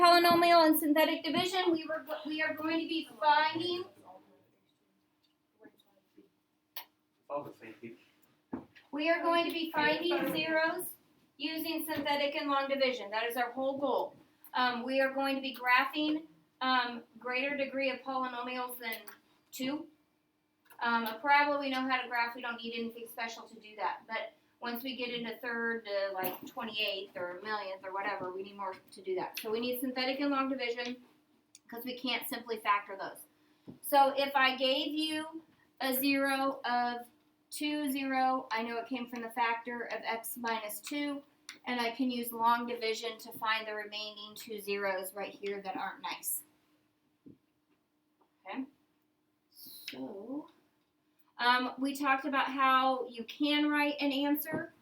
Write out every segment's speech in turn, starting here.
polynomial and synthetic division, we are going to be finding. We are going to be finding zeros using synthetic and long division. That is our whole goal. We are going to be graphing greater degree of polynomials than 2. A parabola we know how to graph. We don't need anything special to do that. But once we get into third to like 28th or millionth or whatever, we need more to do that. So we need synthetic and long division because we can't simply factor those. So if I gave you a 0 of 2, 0, I know it came from the factor of x minus 2, and I can use long division to find the remaining 2 zeros right here that aren't nice. Okay, so we talked about how you can write an answer,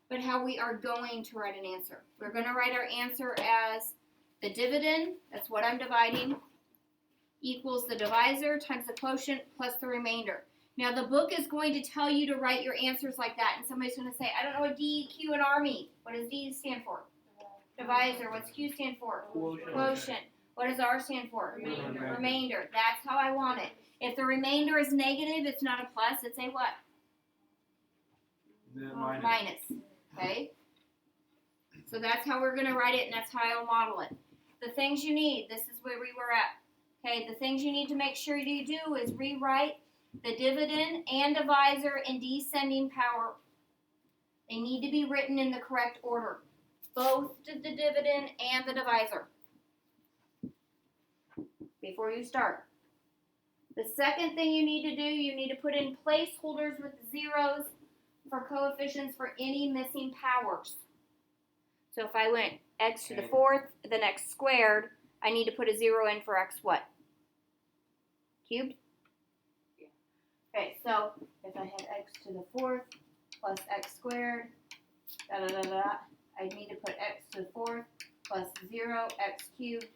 but how we are going to write an answer. We're going to write our answer as the dividend, that's what I'm dividing, equals the divisor times the quotient plus the remainder. Now, the book is going to tell you to write your answers like that, and somebody's going to say, I don't know what D, Q, and R mean. What does D stand for? Divisor. What's Q stand for? Quotient. What does R stand for? Remainder. That's how I want it. If the remainder is negative, it's not a plus, it's a what? Minus. Okay? So that's how we're going to write it, and that's how I'll model it. The things you need, this is where we were at. Okay, the things you need to make sure you do is rewrite the dividend and divisor in descending power. They need to be written in the correct order. Both the dividend and the divisor. Before you start. The second thing you need to do, you need to put in placeholders with zeros for coefficients for any missing powers. So if I went x to the 4th, then x squared, I need to put a 0 in for x what? Cubed? Okay, so if I had x to the 4th plus x squared, I need to put x to the 4th plus 0, x cubed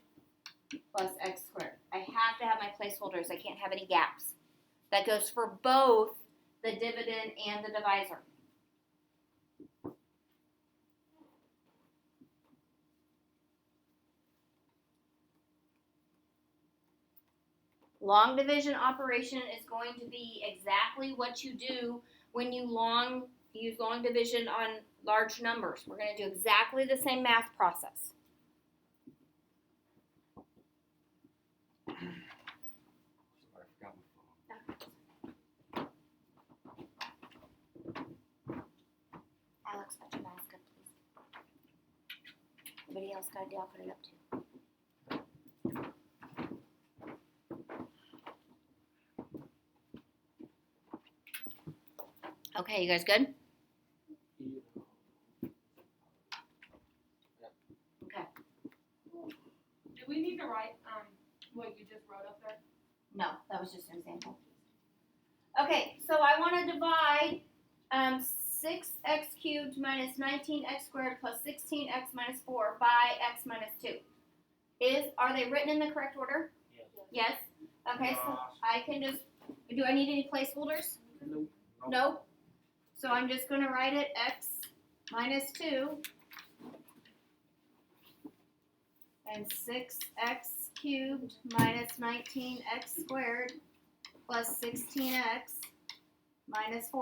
plus x squared. I have to have my placeholders. I can't have any gaps. That goes for both the dividend and the divisor. Long division operation is going to be exactly what you do when you use long division on large numbers. We're going to do exactly the same math process. Alex, put your mask up, please. Anybody else got a deal? I'll put it up too. Okay, you guys good? Okay. Do we need to write what you just wrote up there? No, that was just an example. Okay, so I want to divide 6x cubed minus 19x squared plus 16x minus 4 by x minus 2. Are they written in the correct order? Yes. Okay, so I can just, do I need any placeholders? No. So I'm just going to write it x minus 2 and 6x cubed minus 19x squared plus 16x minus 4.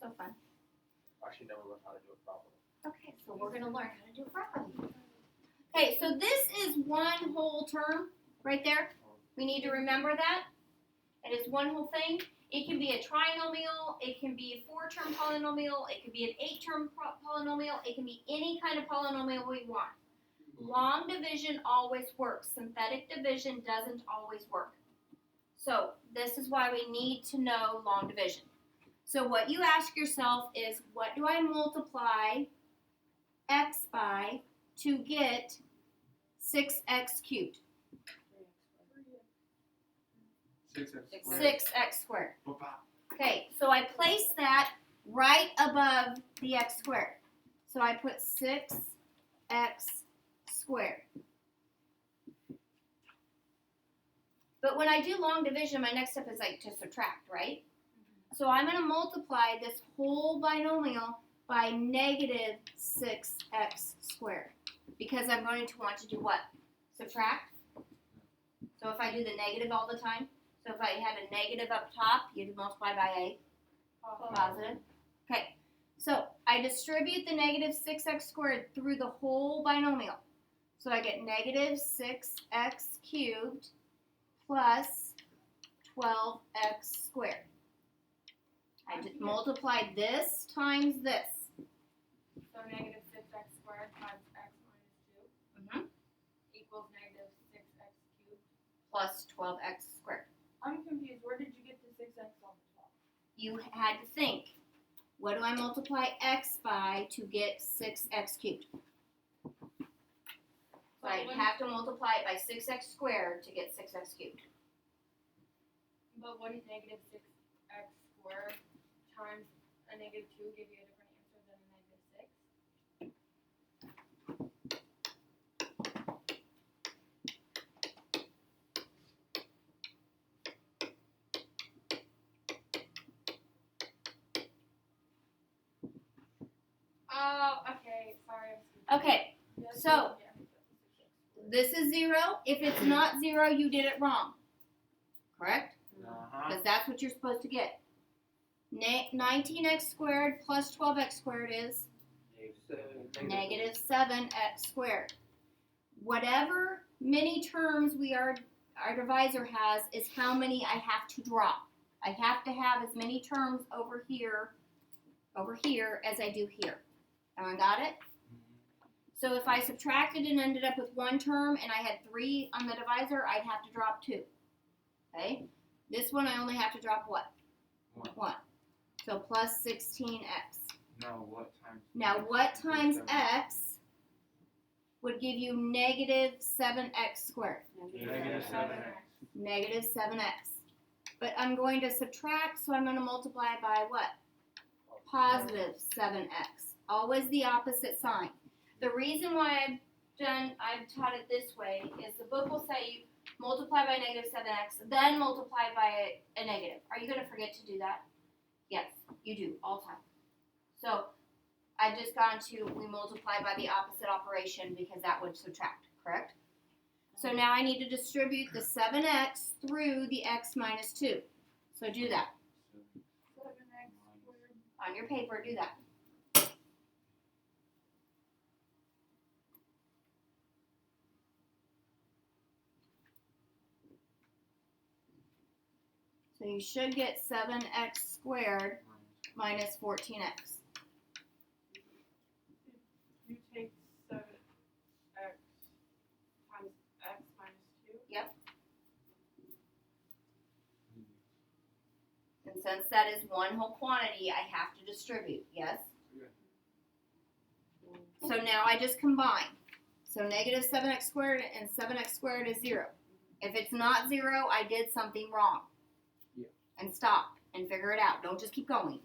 So fun. Actually never learned how to do it properly. Okay, so we're going to learn how to do it properly. Okay, so this is one whole term right there. We need to remember that. It is one whole thing. It can be a trinomial, it can be a 4-term polynomial, it can be an 8-term polynomial, it can be any kind of polynomial we want. Long division always works. Synthetic division doesn't always work. So this is why we need to know long division. So what you ask yourself is, what do I multiply x by to get 6x cubed? 6x squared. Okay, so I place that right above the x squared. So I put 6x squared. But when I do long division, my next step is like to subtract, right? So I'm gonna multiply this whole binomial by negative 6x squared. Because I'm going to want to do what? Subtract? So if I do the negative all the time, so if I had a negative up top, you'd multiply by a positive. Okay, so I distribute the negative 6x squared through the whole binomial. So I get negative 6x cubed plus 12x squared. I just multiplied this times this. So negative 6x squared times x minus 2 Mhm. equals negative 6x cubed. Plus 12x squared. I'm confused. Where did you get the 6x on the top? You had to think, what do I multiply x by to get 6x cubed? So I'd have to multiply it by 6x squared to get 6x cubed. But wouldn't negative 6x squared times a negative 2 give you a different answer than a negative 6? Oh, okay. Sorry. I'm stupid. Okay, Yes, so- yeah, this is 0. If it's not 0, you did it wrong. Correct? Uh-huh. Because that's what you're supposed to get. 19x squared plus 12x squared is negative 7x squared. Whatever many terms our divisor has is how many I have to drop. I have to have as many terms over here as I do here. Everyone got it? So if I subtracted and ended up with one term and I had 3 on the divisor, I'd have to drop 2. Okay? This one I only have to drop what? 1. So plus 16x. No, what times? Now what times 7. x would give you negative 7x squared? Negative 7x. Negative 7x. But I'm going to subtract, so I'm going to multiply by what? Positive 7x. Always the opposite sign. The reason why I've taught it this way is the book will say you multiply by negative 7x, then multiply by a negative. Are you going to forget to do that? Yes, you do, all the time. So I've just gone to, we multiply by the opposite operation because that would subtract, correct? So now I need to distribute the 7x through the x minus 2. So do that. 7x squared. On your paper, do that. So you should get 7x squared minus 14x. You take 7x times x minus 2. And since that is one whole quantity, I have to distribute, yes? So now I just combine. So negative 7x squared and 7x squared is 0. If it's not 0, I did something wrong. Yeah. And stop and figure it out. Don't just keep going.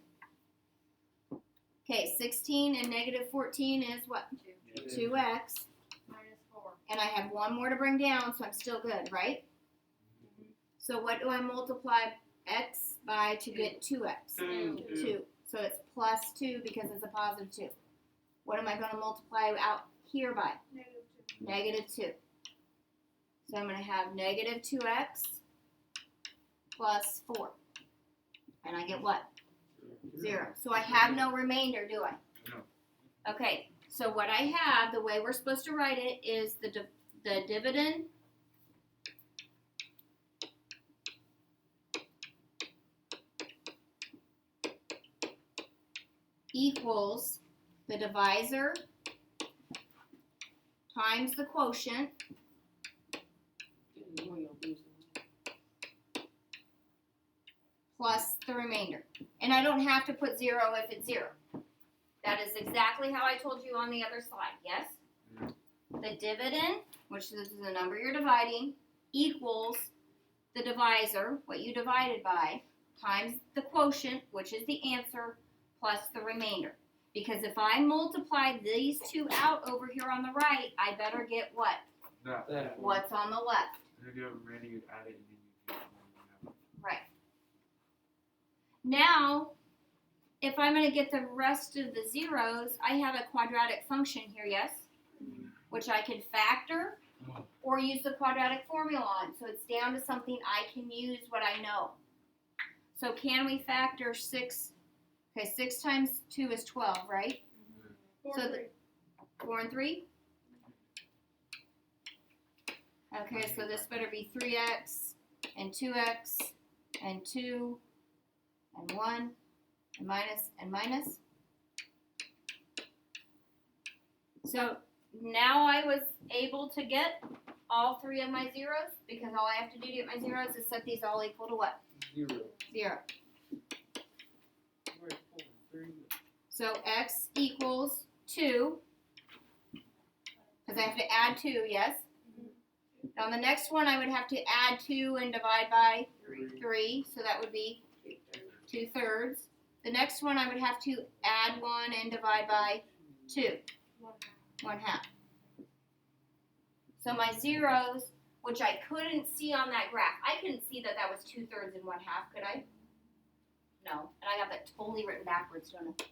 Okay, 16 and negative 14 is what? 2x. Minus 4. And I have one more to bring down, so I'm still good, right? So what do I multiply x by to get 2x? 2. So it's plus 2 because it's a positive 2. What am I going to multiply out here by? Negative 2. Negative 2. So I'm going to have negative 2x plus 4. And I get what? 0. So I have no remainder, do I? No. Okay, so what I have, the way we're supposed to write it is the dividend equals the divisor times the quotient plus the remainder. And I don't have to put 0 if it's 0. That is exactly how I told you on the other slide, yes? Yeah. The dividend, which is the number you're dividing, equals the divisor, what you divided by, times the quotient, which is the answer, plus the remainder. Because if I multiply these two out over here on the right, I better get what? That. What's on the left. If you have ready, you add it and then you get more than that. Right. Now, if I'm going to get the rest of the zeros, I have a quadratic function here, yes? Which I could factor or use the quadratic formula on. So it's down to something I can use what I know. So can we factor 6? Okay, 6 times 2 is 12, right? Four, So three. 4 and 3? Okay, so this better be 3x and 2x and 2 and 1 and minus and minus. So now I was able to get all 3 of my zeros because all I have to do to get my zeros is set these all equal to what? 0. 0. Where's 4? 3. So x equals 2 because I have to add 2, yes? On the next one, I would have to add 2 and divide by 3, so that would be 2/3. The next one, I would have to add 1 and divide by 2, 1/2. So my zeros, which I couldn't see on that graph, I couldn't see that that was 2/3 and 1/2, could I? No, and I have that totally written backwards, don't I?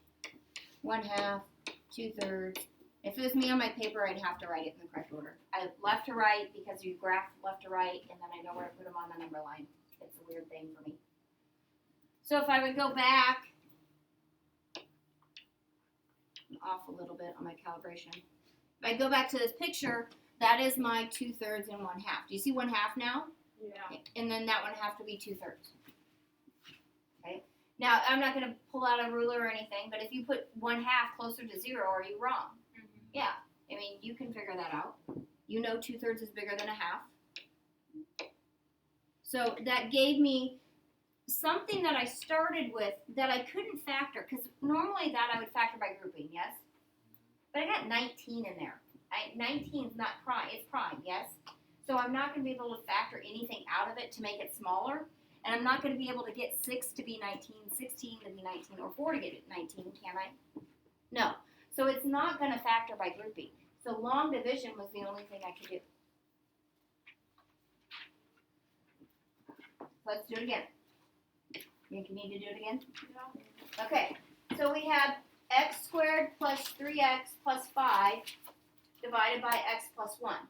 1/2, 2/3. If it was me on my paper, I'd have to write it in the correct order. I left to right because you graph left to right, and then I know where to put them on the number line. It's a weird thing for me. So if I would go back, I'm off a little bit on my calibration. If I go back to this picture, that is my 2/3 and 1/2. Do you see 1/2 now? Yeah. And then that one have to be 2/3. Okay. Now I'm not going to pull out a ruler or anything, but if you put 1/2 closer to 0, are you wrong? Yeah, I mean, you can figure that out. You know 2/3 is bigger than 1/2. So that gave me something that I started with that I couldn't factor, because normally that I would factor by grouping, yes? But I got 19 in there. 19 is not prime, it's prime, yes? So I'm not going to be able to factor anything out of it to make it smaller, and I'm not going to be able to get 6 to be 19, 16 to be 19, or 4 to get it 19, can I? No. So it's not going to factor by grouping. So long division was the only thing I could do. Let's do it again. You need to do it again? Yeah. Okay. So we have x squared plus 3x plus 5 divided by x plus 1.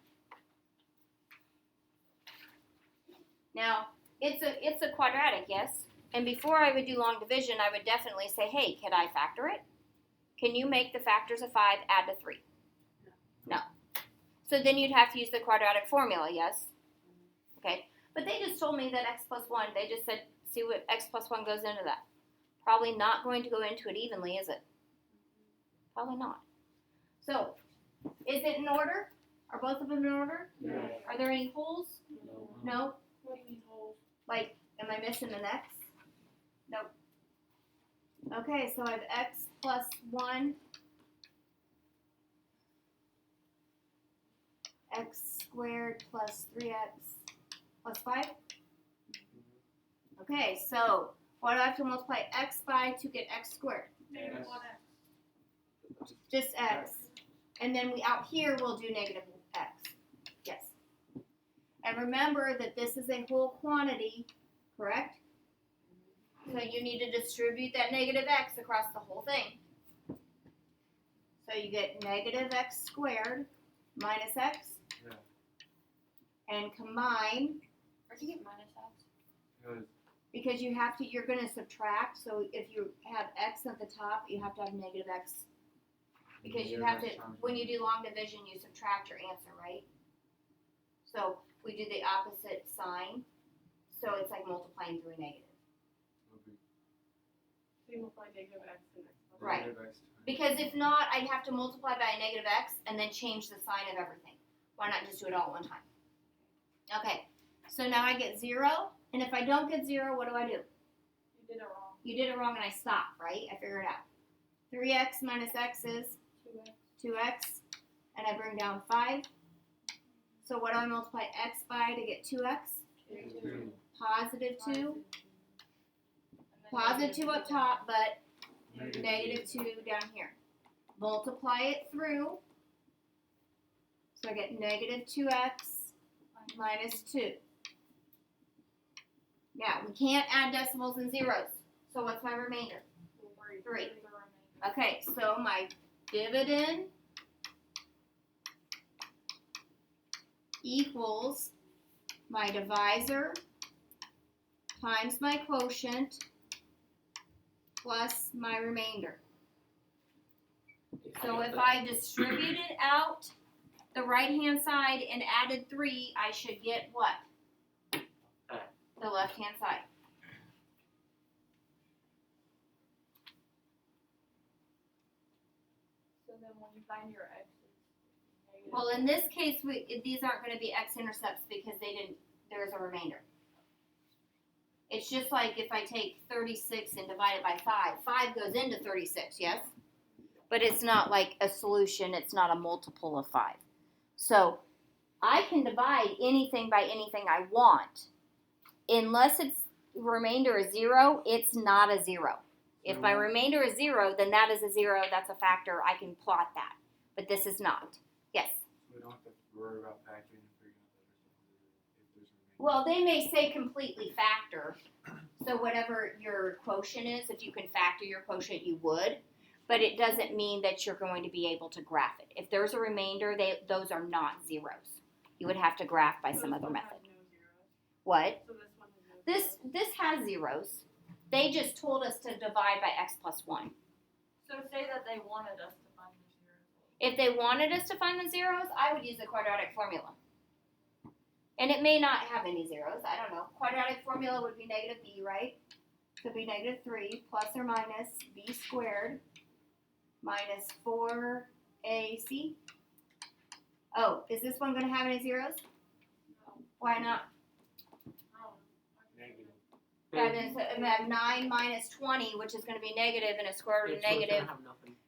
Now, it's a quadratic, yes? And before I would do long division, I would definitely say, hey, can I factor it? Can you make the factors of 5 add to 3? No. So then you'd have to use the quadratic formula, yes? Okay. But they just told me that x plus 1, they just said, see what x plus 1 goes into that. Probably not going to go into it evenly, is it? Probably not. So, is it in order? Are both of them in order? No. Are there any holes? No? What do you mean holes? Like, am I missing an x? Nope. Okay, so I have x plus 1, x squared plus 3x plus 5. Okay, so what do I have to multiply x by to get x squared? Negative Yes. 1x. Just x. And then we out here we'll do negative x. Yes. And remember that this is a whole quantity, correct? So you need to distribute that negative x across the whole thing. So you get negative x squared minus x. Yeah. And combine, Where'd you get minus x? Because because you're going to subtract. So if you have x at the top, you have to have negative x. Because you have to, when you do long division, you subtract your answer, right? So we do the opposite sign. So it's like multiplying through a negative. So you multiply negative x and x plus Right. negative x times- Because if not, I'd have to multiply by a negative x and then change the sign of everything. Why not just do it all at one time? Okay, so now I get 0, and if I don't get 0, what do I do? You did it wrong. You did it wrong and I stop, right? I figure it out. 3x minus x is 2x. 2x, and I bring down 5. So what do I multiply x by to get 2x? 2. Positive 2. And then Positive 2 up top, but Negative negative 2 down here. Multiply it through. So I get negative 2x minus 2. Now, we can't add decimals and zeros. So what's my remainder? Three. The remainder. Okay, so my dividend equals my divisor times my quotient plus my remainder. So if I distributed out the right-hand side and added 3, I should get what? The left-hand side. So then when you find your x's, negative. Well, in this case, these aren't going to be x-intercepts because there's a remainder. It's just like if I take 36 and divide it by 5. 5 goes into 36, yes? But it's not like a solution. It's not a multiple of 5. So I can divide anything by anything I want. Unless its remainder is 0, it's not a 0. If my remainder is 0, then that is a 0. That's a factor. I can plot that. But this is not. Yes? So we don't have to worry about factoring and figuring out if there's a remainder. Well, they may say completely factor. So whatever your quotient is, if you can factor your quotient, you would. But it doesn't mean that you're going to be able to graph it. If there's a remainder, those are not zeros. You would have to graph by some other method. What? So this one is no This has zeros. They just told us to divide by x plus 1. So say that they wanted us to find the zeros. If they wanted us to find the zeros, I would use the quadratic formula. And it may not have any zeros. I don't know. Quadratic formula would be negative b, right? So it'd be negative 3 plus or minus b squared minus 4ac. Oh, is this one going to have any zeros? No. Why not? Negative. That is, I have 9 minus 20, which is going to be negative, and a square root of negative.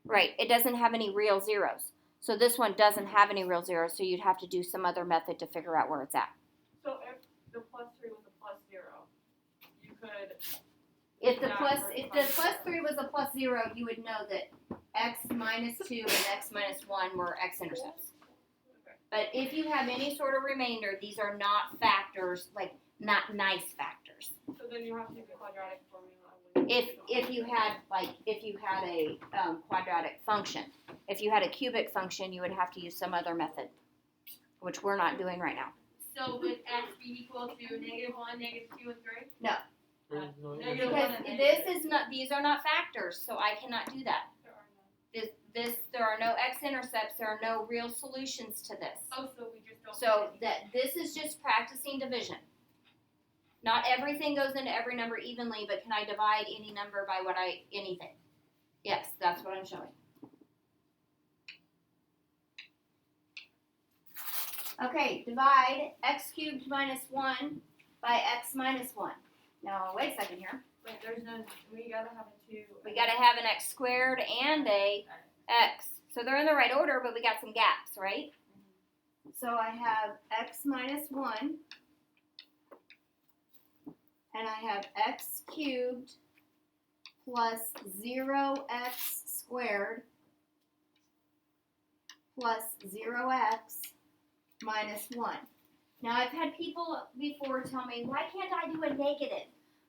Right, it doesn't have any real zeros. So this one doesn't have any real zeros, so you'd have to do some other method to figure out where it's at. So if the plus 3 was a plus 0, you could. If the plus 3 was a plus 0, you would know that x minus 2 and x minus 1 were x-intercepts. Okay. But if you have any sort of remainder, these are not factors, like not nice factors. So then you have to use the quadratic formula. If you had a quadratic function, if you had a cubic function, you would have to use some other method, which we're not doing right now. So would x be equal to -1, -2, and 3? Because these are not factors, so I cannot do that. There are none. There are no x-intercepts, there are no real solutions to this. Oh, so we just don't. So this is just practicing division. Not everything goes into every number evenly, but can I divide any number by anything? Yes, that's what I'm showing. Okay, divide x cubed minus 1 by x minus 1. Now, wait a second here. Wait, there's no. We gotta have a 2. We gotta have an x squared and a x. So they're in the right order, but we got some gaps, right? So I have x minus 1, and I have x cubed plus 0x squared plus 0x minus 1. Now, I've had people before tell me, why can't I do a negative?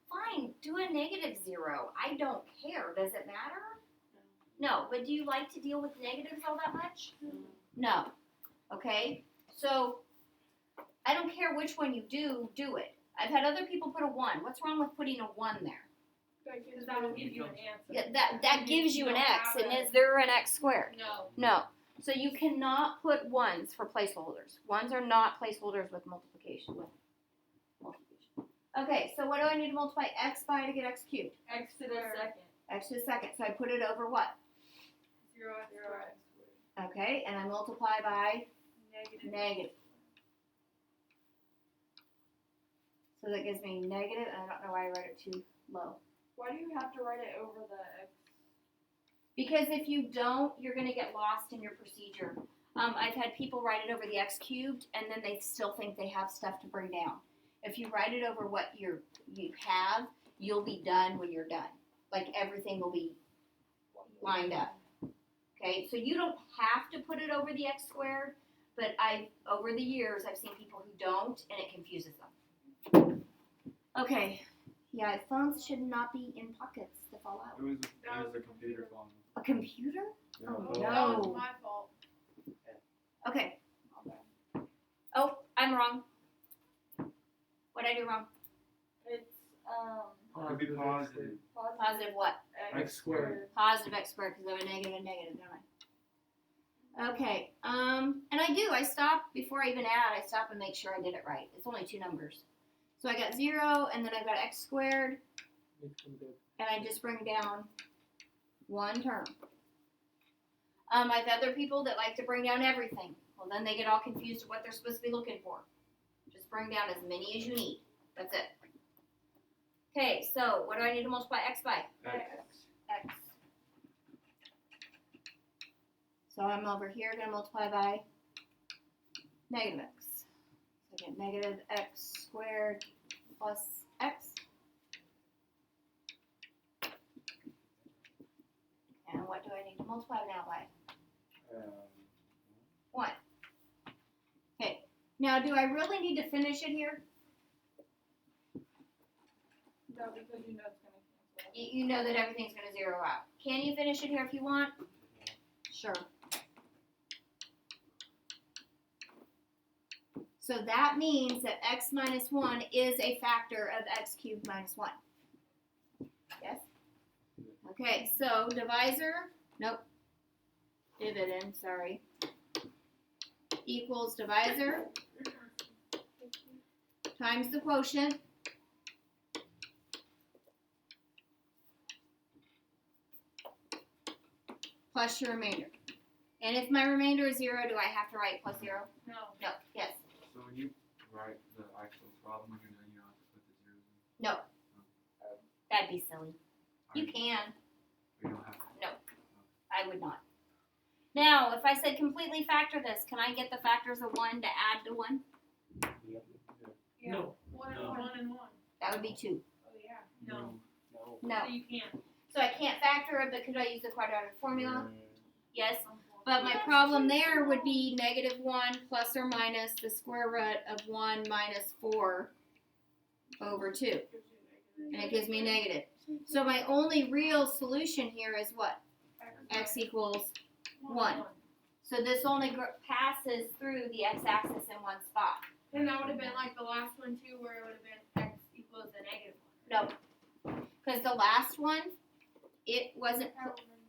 Fine, do a negative 0. I don't care. Does it matter? No. But do you like to deal with negatives all that much? No. Okay? So, I don't care which one you do it. I've had other people put a 1. What's wrong with putting a 1 there? Because that will give you an answer. Yeah, that gives you an x, and is there an x squared? No. No. So you cannot put 1s for placeholders. 1s are not placeholders with multiplication. Okay, so what do I need to multiply x by to get x cubed? X to the second. X to the second. So I put it over what? 0x squared. Okay, and I multiply by Negative. negative. So that gives me negative, and I don't know why I wrote it too low. Why do you have to write it over the x? Because if you don't, you're going to get lost in your procedure. I've had people write it over the x cubed, and then they still think they have stuff to bring down. If you write it over what you have, you'll be done when you're done. Like everything will be lined up. Okay, so you don't have to put it over the x squared, but over the years I've seen people who don't, and it confuses them. Okay, Yeah, phones should not be in pockets to fall out. It was a computer phone. A computer? Yeah, Oh, but- no. That was my fault. Okay. Oh, I'm wrong. What'd I do wrong? It's, Could be positive. Positive what? X squared. Positive x squared because I have a negative and negative, don't I? Okay, and I stop, before I even add, I stop and make sure I did it right. It's only two numbers. So I got 0, and then I've got x squared, and I just bring down one term. I have other people that like to bring down everything. Well, then they get all confused of what they're supposed to be looking for. Just bring down as many as you need. That's it. Okay, so what do I need to multiply x by? X. So I'm over here going to multiply by negative x. So I get negative x squared plus x. And what do I need to multiply now by? 1. Okay, now do I really need to finish it here? No, because you know it's gonna cancel. You know that everything's going to zero out. Can you finish it here if you want? Sure. So that means that x minus 1 is a factor of x cubed minus 1. Yes? Okay, so divisor, nope, dividend, sorry, equals divisor times the quotient plus your remainder. And if my remainder is 0, do I have to write plus 0? No. No, yes. So when you write the actual problem, you don't have to put the zeros in. That'd be silly. You can. We don't have to. I would not. Now, if I said completely factor this, can I get the factors of 1 to add to 1? Yeah. No. One and No. one and one. That would be 2. Oh yeah. No. No. So you can't. So I can't factor it, but could I use the quadratic formula? Yes. But my problem there would be negative 1 plus or minus the square root of 1 minus 4 over 2. And it gives me negative. So my only real solution here is what? X equals 1. So this only passes through the x-axis in one spot. And that would have been like the last one too, where it would have been x equals a negative one. No. Because the last one, it wasn't,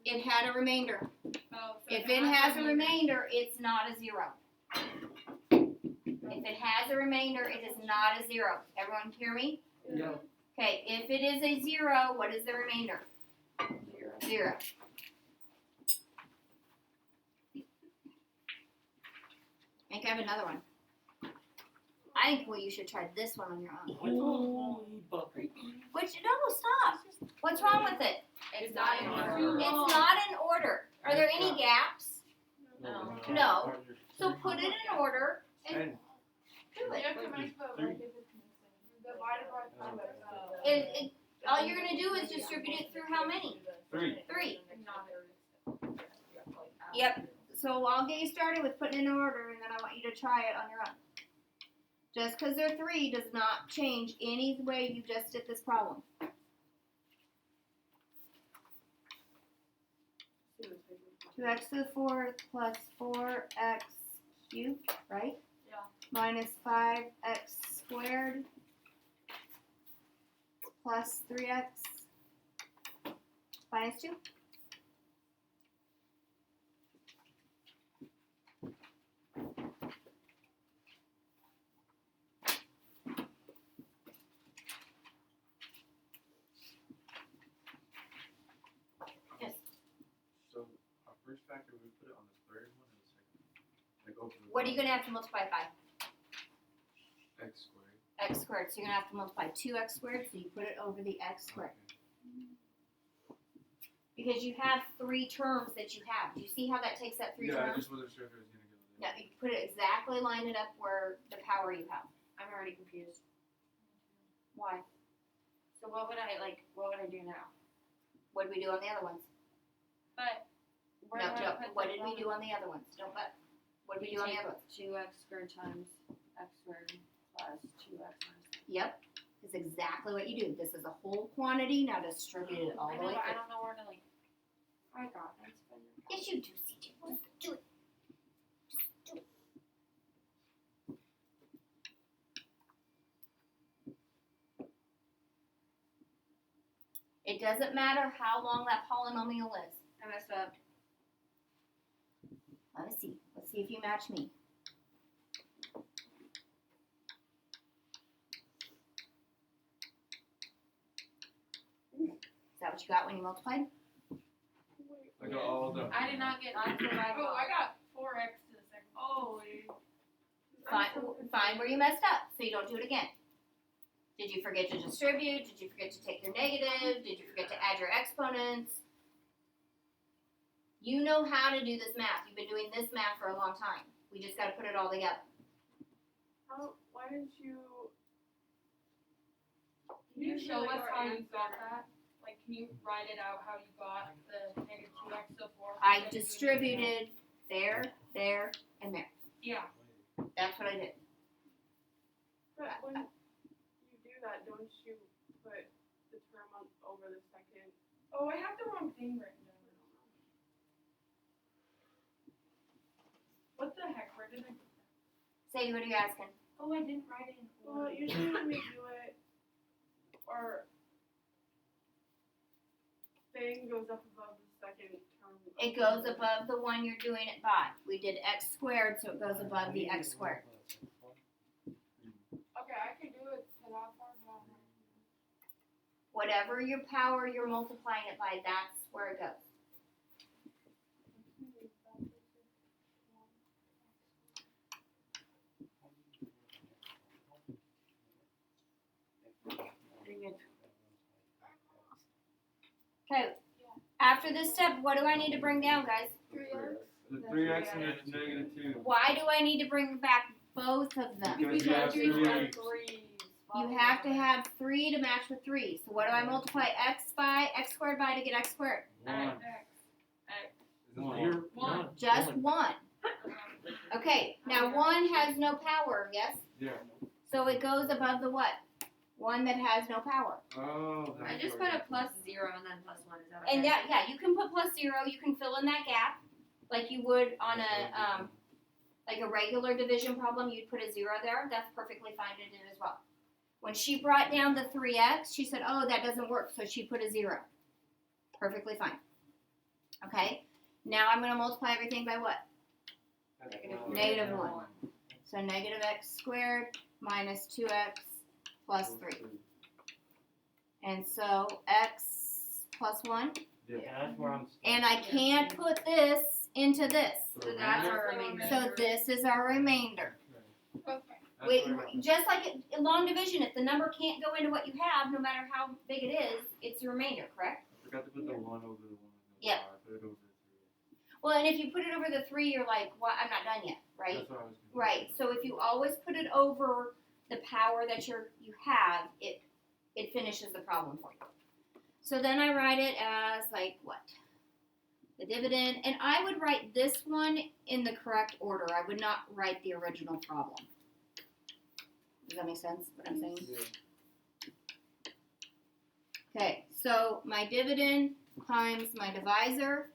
it had a remainder. Oh, so If now it I has a have remainder, it's not a 0. If it has a remainder, it is not a 0. Everyone hear me? Yeah. Okay, if it is a 0, what is the remainder? 0. I think I have another one. I think you should try this one on your own. Holy bucket. Which, no, stop. What's wrong with it? It's not in order. It's not in order. Are there any gaps? No. No. So put it in order and And do You it. have to make the like if it's missing. Divided by 5. It, all you're gonna do is distribute it through how many? 3. 3. Yep. So I'll get you started with putting it in order, and then I want you to try it on your own. Just because they're 3 does not change any way you just did this problem. Two x to the 4th plus 4x cubed, right? Yeah. Minus 5x squared plus 3x minus 2. Yes. So our first factor, we put it on the third one or the second one? Like over the What are you going to have to multiply by? X squared. X squared. So you're going to have to multiply 2x squared, so you put it over the x squared. Because you have 3 terms that you have. Do you see how that takes that 3 Yeah, I terms? just wasn't sure if it was gonna go Yeah, there. you put it exactly, line it up where the power you have. I'm already confused. Why? So what would I do now? What did we do on the other ones? But Where No, do I no. put What the did we do on the other ones? Don't but. What did we do on the other ones? 2x squared times x squared plus 2x minus Yep. This is exactly what you do. This is a whole quantity, now distribute it all I the know, way but I through. don't know where to like. I got it. Yes, you do, CJ. Just do it. Just do it. It doesn't matter how long that polynomial is. I messed up. Let me see. Let's see if you match me. Is that what you got when you multiplied? I got all the. I did not get. That's what I Oh, got. I got 4x to the second. Holy. Find where you messed up so you don't do it again. Did you forget to distribute? Did you forget to take your negative? Did you forget to add your exponents? You know how to do this math. You've been doing this math for a long time. We just got to put it all together. Why didn't you? Can you show Usually us our how you answer- got that? Like, can you write it out how you got the negative 2x to 4? I distributed there, there, and there. Yeah. That's what I did. But when you do that, don't you put the term on over the second? Oh, I have the wrong thing written down. What the heck? Where did I put that? Sadie, what are you asking? Oh, I didn't write it in Well, order. usually when we do it, our thing goes up above the second term. It goes above the one you're doing it by. We did x squared, so it goes above the x squared. Okay, I can do it to that far, but I'm not. Whatever your power you're multiplying it by, that's where it goes. Okay. After this step, what do I need to bring down, guys? 3x? The 3x and the negative 2. Why do I need to bring back both of them? Because you have 3. You have to have 3 to match with 3. So what do I multiply x squared by to get x squared? 1. X. Is it 1? One. Just 1. Okay, now 1 has no power, yes? Yeah. So it goes above the what? One that has no power. Oh, I that's just where put it a plus 0 and then plus 1. Is that okay? And yeah, you can put plus 0. You can fill in that gap like you would on a like a regular division problem. You'd put a 0 there. That's perfectly fine to do as well. When she brought down the 3x, she said, "Oh, that doesn't work," so she put a 0. Perfectly fine. Okay. Now I'm going to multiply everything by what? Negative 1. So negative x squared minus 2x plus 3. And so x plus 1. Yeah, that's where I'm. And I can't put this into this. So that's our remainder. So this is our remainder. Okay. That's Wait, where it- just like in long division, if the number can't go into what you have, no matter how big it is, it's your remainder, correct? I forgot to put the 1 over the 1. Yep. I put it over the 3. Well, and if you put it over the 3, you're like, "What? I'm not done yet," right? That's what I was confused. Right. So if you always put it over the power that you have, it finishes the problem for you. So then I write it as like what? The dividend, and I would write this one in the correct order. I would not write the original problem. Does that make sense? What I'm saying? Yeah. Okay. So my dividend times my divisor,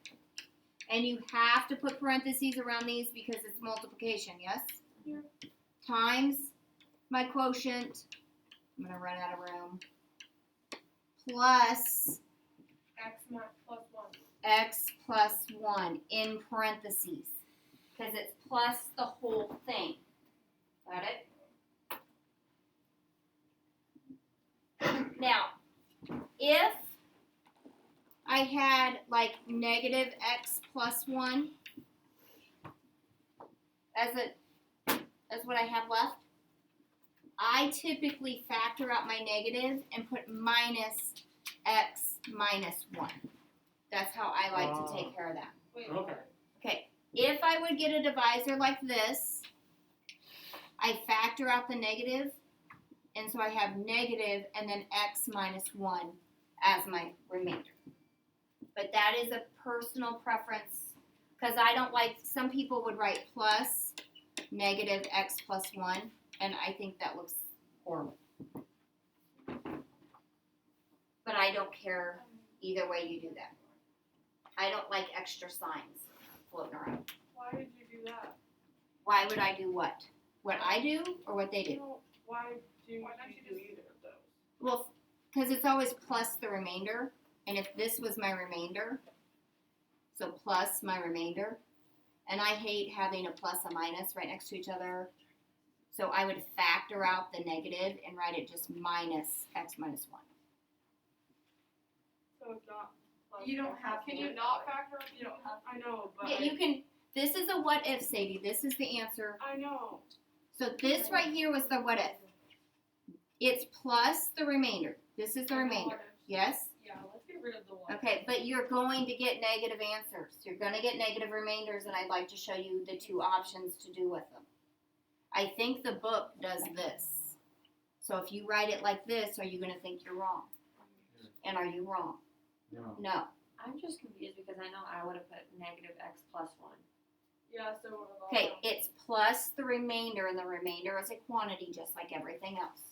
and you have to put parentheses around these because it's multiplication. Yes. Yeah. Times my quotient. I'm gonna run out of room. Plus X plus 1. x plus 1 in parentheses because it's plus the whole thing. Got it? Now, if I had like negative x plus 1 as what I have left, I typically factor out my negative and put minus x minus 1. That's how I like to take care of that. Wait, Okay. what? Okay, if I would get a divisor like this, I factor out the negative, and so I have negative and then x minus 1 as my remainder. But that is a personal preference, because I don't like, some people would write plus negative x plus 1, and I think that looks horrible. but I don't care either way you do that. I don't like extra signs floating around. Why did you do that? Why would I do what? What I do or what they do? No, why don't you do either of those? Well, because it's always plus the remainder, and if this was my remainder, so plus my remainder, and I hate having a plus a minus right next to each other, so I would factor out the negative and write it just minus x minus 1. So it's not plus. You don't have Can to. you not factor out? You don't have. I know, but. Yeah, you can, this is a what if, Sadie, this is the answer. I know. So this right here was the what if. It's plus the remainder. This is the remainder, yes? Yeah, let's get rid of the one. Okay, but you're going to get negative answers. You're going to get negative remainders, and I'd like to show you the two options to do with them. I think the book does this. So if you write it like this, are you going to think you're wrong? And are you wrong? No. No. I'm just confused because I know I would have put negative x plus 1. Yeah, so what about. Okay, it's plus the remainder, and the remainder is a quantity just like everything else.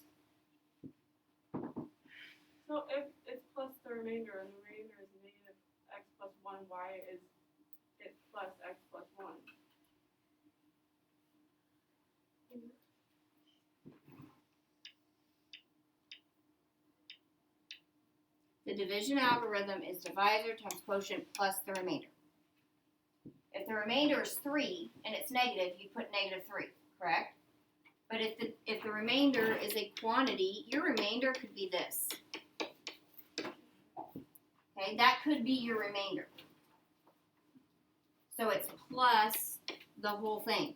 So if it's plus the remainder and the remainder is negative x plus 1, why is it plus x plus 1? The division algorithm is divisor times quotient plus the remainder. If the remainder is 3 and it's negative, you put negative 3, correct? But if the remainder is a quantity, your remainder could be this. Okay, that could be your remainder. So it's plus the whole thing.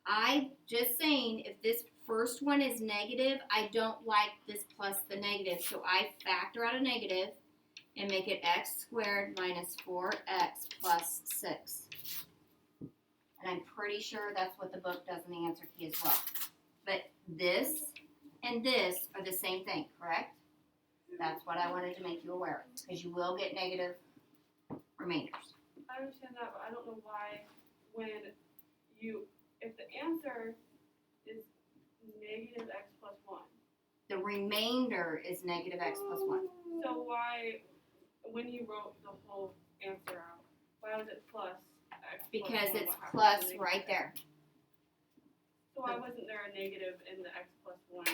I just saying, if this first one is negative, I don't like this plus the negative. So I factor out a negative and make it x squared minus 4x plus 6. And I'm pretty sure that's what the book does in the answer key as well. But this and this are the same thing, correct? That's what I wanted to make you aware of, because you will get negative remainders. I understand that, but I don't know why if the answer is negative x plus 1. The remainder is negative x plus 1. So why, when you wrote the whole answer out, why was it plus x Because plus 1? it's What happened plus to the right negative? there. So why wasn't there a negative in the x plus 1?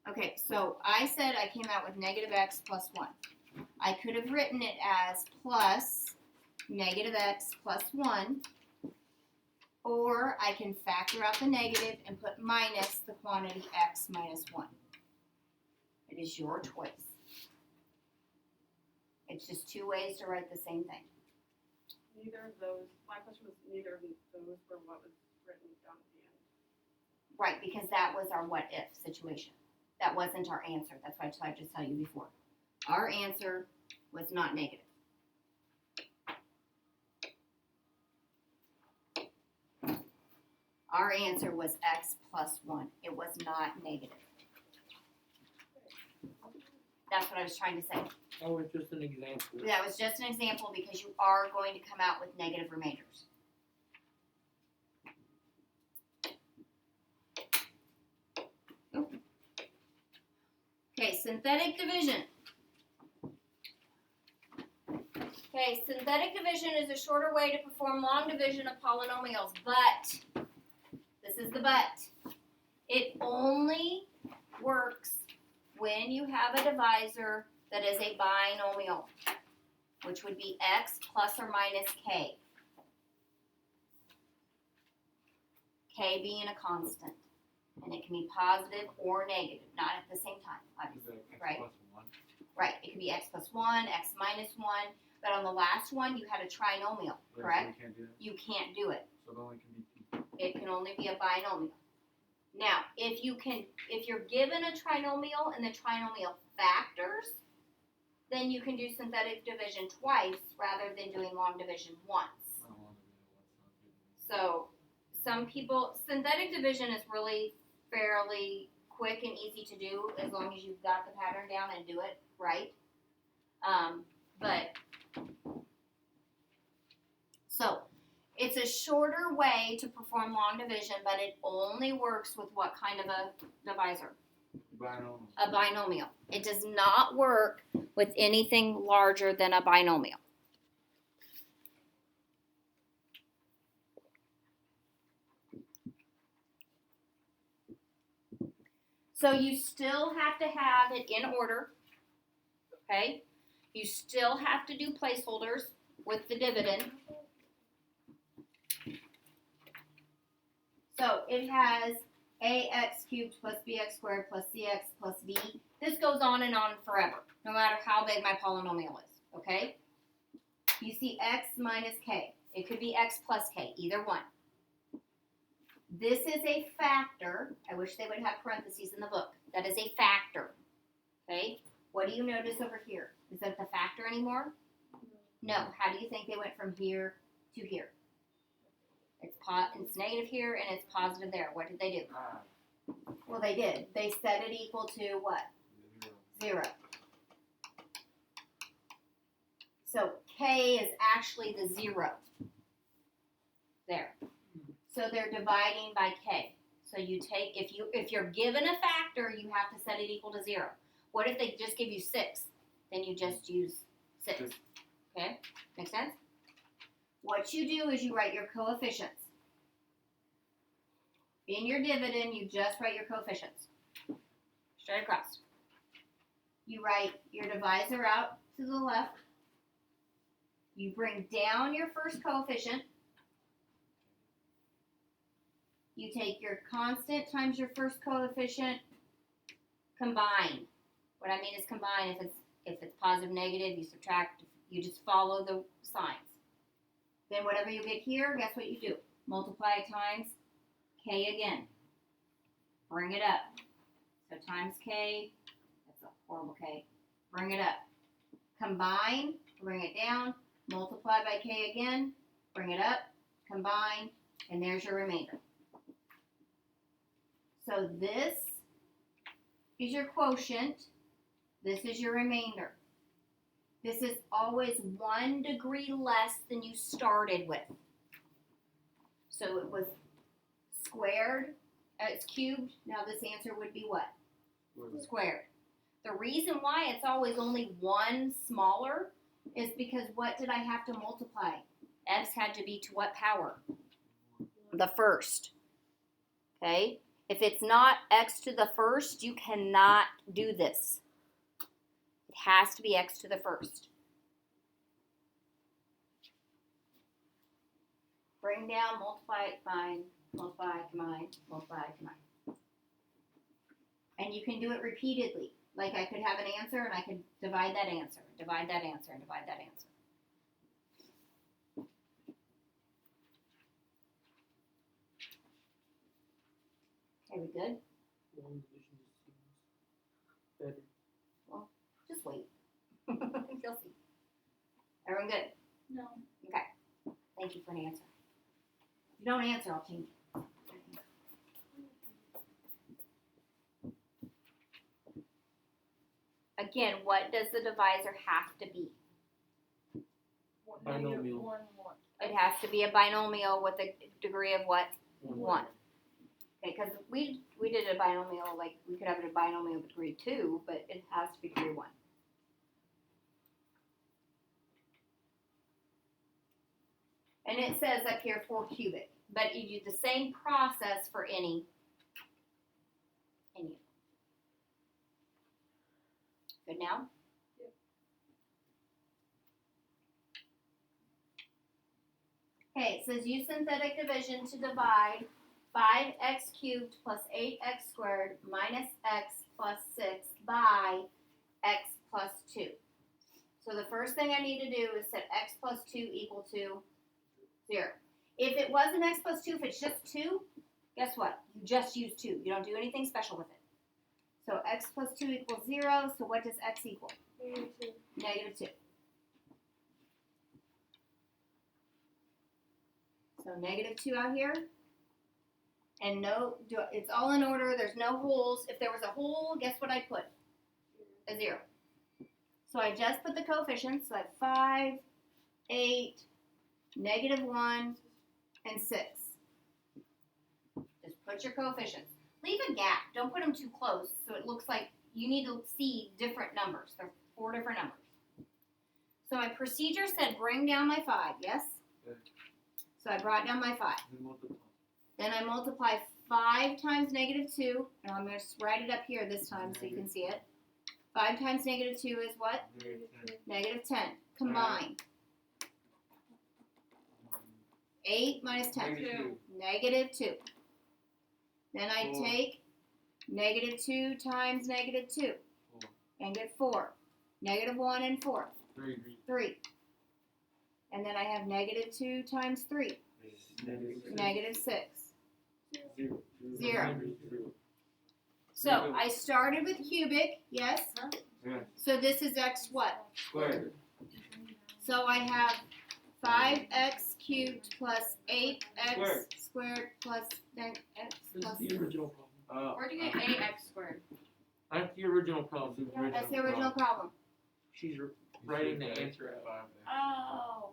Okay, so I said I came out with negative x plus 1. I could have written it as plus negative x plus 1, or I can factor out the negative and put minus the quantity x minus 1. It is your choice. It's just two ways to write the same thing. Neither of those, my question was neither of those were what was written down at the end. Right, because that was our what if situation. That wasn't our answer. That's why I tried to tell you before. Our answer was not negative. Our answer was x plus 1. It was not negative. That's what I was trying to say. Oh, it's just an example. That was just an example because you are going to come out with negative remainders. Okay, synthetic division. Okay, synthetic division is a shorter way to perform long division of polynomials, but, this is the but, it only works when you have a divisor that is a binomial, which would be x plus or minus k. K being a constant, and it can be positive or negative, not at the same time, Is obviously, that x right? plus 1? Right, it could be x plus 1, x minus 1, but on the last one, you had a trinomial, Yeah, correct? So we can't do that? You can't do it. So it only can be 2. It can only be a binomial. Now, if you're given a trinomial and the trinomial factors, then you can do synthetic division twice rather than doing long division once. I don't want to do what's not So, some people, synthetic division is really fairly quick and easy to do as long as you've got the pattern down and do it right. So, it's a shorter way to perform long division, but it only works with what kind of a divisor? Binomial. A binomial. It does not work with anything larger than a binomial. So you still have to have it in order, okay? You still have to do placeholders with the dividend. So it has ax cubed plus bx squared plus cx plus d. This goes on and on forever, no matter how big my polynomial is, okay? You see x minus k. It could be x plus k, either one. This is a factor. I wish they would have parentheses in the book. That is a factor, okay? What do you notice over here? Is that the factor anymore? No. How do you think they went from here to here? It's negative here and it's positive there. What did they do? Well, they did. They set it equal to what? 0. So k is actually the 0. There. So they're dividing by k. So you take, if you're given a factor, you have to set it equal to 0. What if they just give you 6? Then you just use 6. Okay? Make sense? What you do is you write your coefficients. In your dividend, you just write your coefficients. Straight across. You write your divisor out to the left. You bring down your first coefficient. You take your constant times your first coefficient, combine. What I mean is combine. If it's positive, negative, you subtract. You just follow the signs. Then whatever you get here, guess what you do? Multiply times k again. Bring it up. So times k, that's a horrible k. Bring it up. Combine, bring it down. Multiply by k again. Bring it up. Combine, and there's your remainder. So this is your quotient. This is your remainder. This is always 1 degree less than you started with. So it was squared, it's cubed. Now this answer would be what? Squared. The reason why it's always only 1 smaller is because what did I have to multiply? X had to be to what power? The first. Okay? If it's not x to the first, you cannot do this. It has to be x to the first. Bring down, multiply, combine, multiply, combine, multiply, combine. And you can do it repeatedly. Like I could have an answer and I could divide that answer, divide that answer, and divide that answer. Okay, we good? Long division seems better. Just wait. You'll see. Everyone good? No. Okay. Thank you for an answer. If you don't answer, I'll change it. Again, what does the divisor have to be? Binomial. 1, 1. It has to be a binomial with a degree of what? 1. 1. Okay, because we did a binomial, like we could have a binomial of degree 2, but it has to be degree 1. And it says up here 4 cubic, but you do the same process for any. Good now? Yep. Okay, it says use synthetic division to divide 5x cubed plus 8x squared minus x plus 6 by x plus 2. So the first thing I need to do is set x plus 2 equal to 0. If it wasn't x plus 2, if it's just 2, guess what? You just use 2. You don't do anything special with it. So x plus 2 equals 0, so what does x equal? Negative 2. So negative 2 out here. And it's all in order. There's no holes. If there was a hole, guess what I put? A 0. So I just put the coefficients. So I have 5, 8, negative 1, and 6. Just put your coefficients. leave a gap. Don't put them too close so it looks like you need to see different numbers. There are 4 different numbers. So my procedure said bring down my 5, yes? Yeah. So I brought down my 5. Then multiply. Then I multiply 5 times negative 2. Now I'm going to write it up here this time so you can see it. 5 times negative 2 is what? Negative 10. Combine. 8 minus 10. Negative 2. Then I 4. take negative 2 times negative 2 4. and get 4. Negative 1 and 4. 3. 3. And then I have negative 2 times 3. Negative 6. 0. So I started with cubic, yes? Yeah. So this is x what? Squared. So I have 5x cubed plus 8x squared plus 9x This plus. is the original problem. Where'd you get ax squared? That's the original problem. That's the original problem. She's writing the answer out. Oh.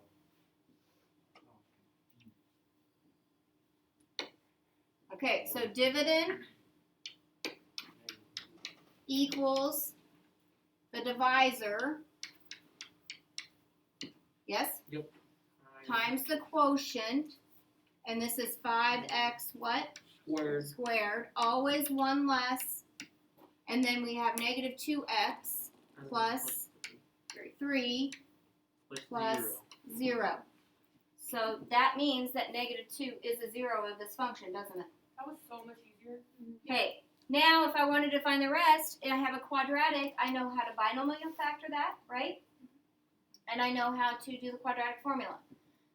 Okay, so dividend equals the divisor, yes? Times the quotient, and this is 5x what? Squared. Squared, always 1 less, and then we have negative 2x plus 3 plus 0. So that means that negative 2 is a 0 of this function, doesn't it? That was so much easier. Okay, now if I wanted to find the rest, and I have a quadratic, I know how to binomial factor that, right? And I know how to do the quadratic formula.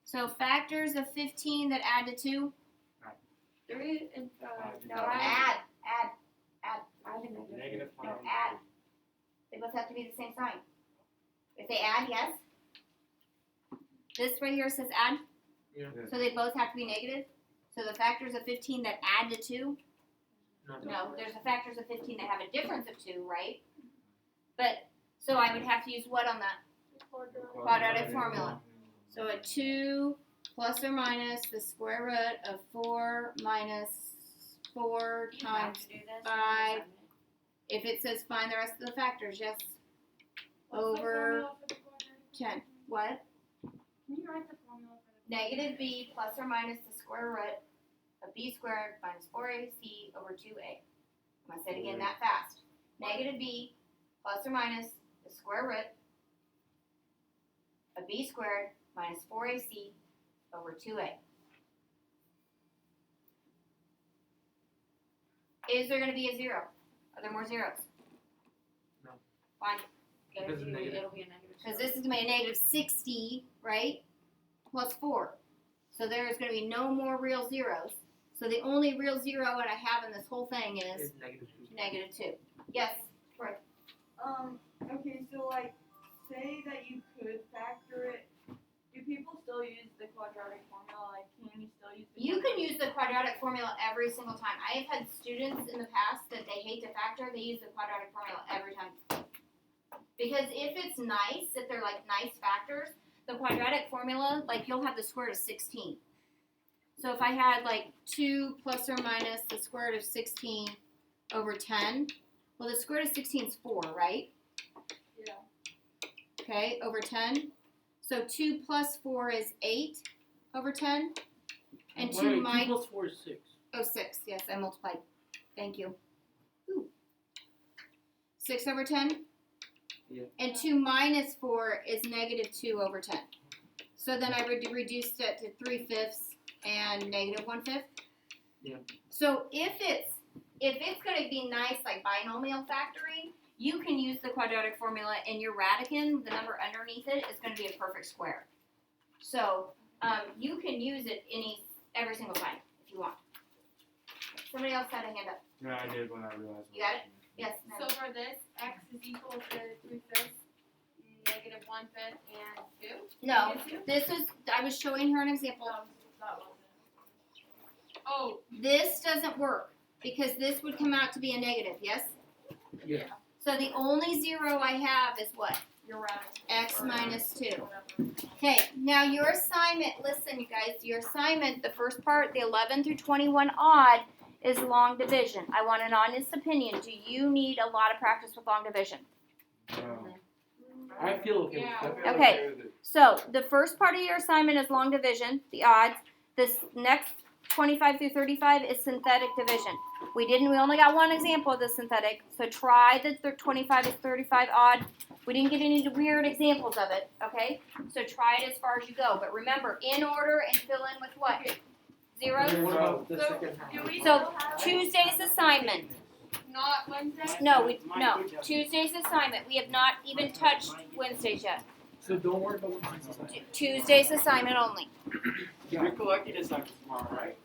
So factors of 15 that add to 2. 3 and 5. No, add. Negative No, add. They both have to be the same sign. If they add, yes. This right here says add. Yeah. So they both have to be negative. So the factors of 15 that add to 2. No, there's the factors of 15 that have a difference of 2, right? But, so I would have to use what on that? Quadratic formula. So a 2 plus or minus the square root of 4 minus 4 Do you have times, to do this? 5. If it says find the rest of the factors, yes, over 10. What? Can you write the formula for the Negative b plus or minus the square root of b squared minus 4ac over 2a. I'm going to say it again that fast. Negative b plus or minus the square root of b squared minus 4ac over 2a. Is there going to be a 0? Are there more zeros? No. Why? Because of negative. It'll be a negative. Because this is going to be a negative 60, right? Plus 4. So there's going to be no more real zeros. So the only real 0 that I have in this whole thing is It's negative 2. negative 2. Yes, Troy. Okay, so like, say that you could factor it, do people still use the quadratic formula? Like, can you still use the You can use the quadratic formula every single time. I have had students in the past that they hate to factor, they use the quadratic formula every time. Because if it's nice, if they're like nice factors, the quadratic formula, like you'll have the square root of 16. So if I had like 2 plus or minus the square root of 16 over 10, well the square root of 16 is 4, right? Yeah. Okay, over 10. So 2 plus 4 is 8 over 10. And 2 Wait, minus... 2 plus 4 is 6. Oh, 6. Yes, I multiplied. Thank you. Ooh. 6 over 10? Yeah. And 2 minus 4 is negative 2 over 10. So then I would reduce it to 3/5 and negative 1/5. Yeah. So if it's going to be nice, like binomial factoring, you can use the quadratic formula, and your radicand, the number underneath it, is going to be a perfect square. So you can use it every single time if you want. Somebody else had a hand up. Yeah, I did when I realized. You got it? Yes. So for this, x is equal to 3/5, negative 1/5, and 2? No, Negative 2? this is, I was showing her an example. That wasn't. Oh, This doesn't work because this would come out to be a negative, yes? Yeah. So the only 0 I have is what? you're right. X Or minus 2. whatever. Okay, now your assignment, listen you guys, your assignment, the first part, the 11 through 21 odd, is long division. I want an honest opinion. Do you need a lot of practice with long division? No. I feel okay Yeah. with that. Okay. So the first part of your assignment is long division, the odds. This next 25 through 35 is synthetic division. We only got one example of the synthetic, so try the 25 to 35 odd. We didn't get any weird examples of it, okay? So try it as far as you go, but remember, in order and fill in with what? Zeros? And what about the So, second half? do we So, still have? Tuesday's assignment. Not Wednesday? No, Tuesday's assignment. We have not even touched Wednesdays yet. So don't worry about what Tuesday's assignment only. You're collecting assignments tomorrow, right?